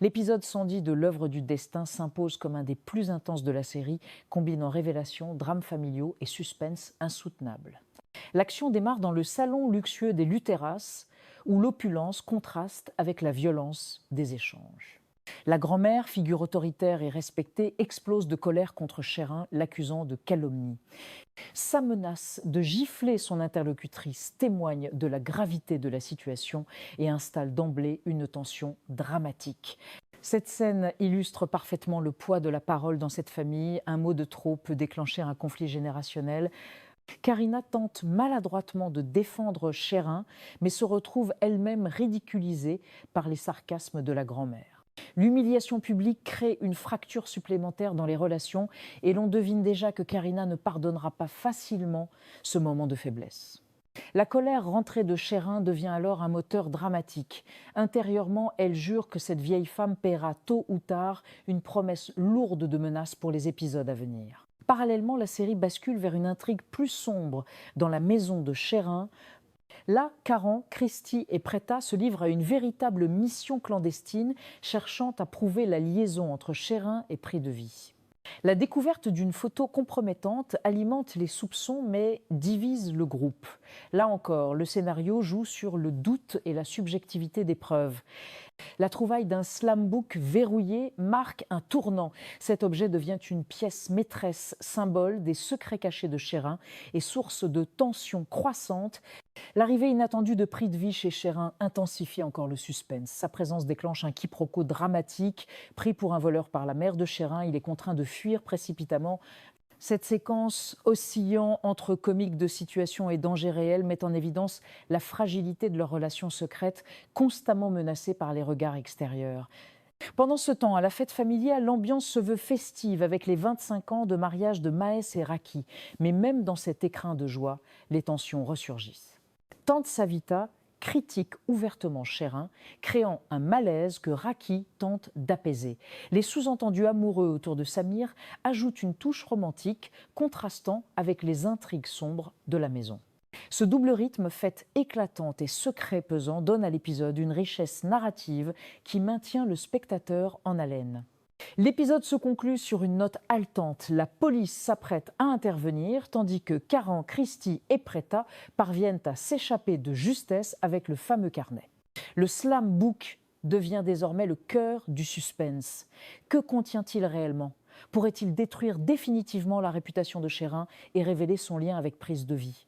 L'épisode 110 de L'œuvre du destin s'impose comme un des plus intenses de la série, combinant révélations, drames familiaux et suspense insoutenable. L'action démarre dans le salon luxueux des Luteras, où l'opulence contraste avec la violence des échanges. La grand-mère, figure autoritaire et respectée, explose de colère contre Chérin, l'accusant de calomnie. Sa menace de gifler son interlocutrice témoigne de la gravité de la situation et installe d'emblée une tension dramatique. Cette scène illustre parfaitement le poids de la parole dans cette famille. Un mot de trop peut déclencher un conflit générationnel. Karina tente maladroitement de défendre Chérin, mais se retrouve elle-même ridiculisée par les sarcasmes de la grand-mère. L'humiliation publique crée une fracture supplémentaire dans les relations et l'on devine déjà que Karina ne pardonnera pas facilement ce moment de faiblesse. La colère rentrée de Chérin devient alors un moteur dramatique. Intérieurement, elle jure que cette vieille femme paiera tôt ou tard une promesse lourde de menaces pour les épisodes à venir. Parallèlement, la série bascule vers une intrigue plus sombre dans la maison de Chérin. Là, Caran, Christie et Preta se livrent à une véritable mission clandestine, cherchant à prouver la liaison entre Chérin et Prix de Vie. La découverte d'une photo compromettante alimente les soupçons mais divise le groupe. Là encore, le scénario joue sur le doute et la subjectivité des preuves. La trouvaille d'un slambook verrouillé marque un tournant. Cet objet devient une pièce maîtresse, symbole des secrets cachés de Chérin et source de tensions croissantes. L'arrivée inattendue de Prix de Vie chez Chérin intensifie encore le suspense. Sa présence déclenche un quiproquo dramatique. Pris pour un voleur par la mère de Chérin, il est contraint de fuir précipitamment. Cette séquence oscillant entre comique de situation et danger réel met en évidence la fragilité de leur relation secrète, constamment menacée par les regards extérieurs. Pendant ce temps, à la fête familiale, l'ambiance se veut festive avec les 25 ans de mariage de Maës et Raki. Mais même dans cet écrin de joie, les tensions ressurgissent. Tante Savita critique ouvertement Chérin, créant un malaise que Raki tente d'apaiser. Les sous-entendus amoureux autour de Samir ajoutent une touche romantique, contrastant avec les intrigues sombres de la maison. Ce double rythme, fait éclatante et secret pesant, donne à l'épisode une richesse narrative qui maintient le spectateur en haleine. L'épisode se conclut sur une note haletante. La police s'apprête à intervenir, tandis que Caran, Christie et Preta parviennent à s'échapper de justesse avec le fameux carnet. Le slam book devient désormais le cœur du suspense. Que contient-il réellement ? Pourrait-il détruire définitivement la réputation de Chérin et révéler son lien avec Prise de Vie ?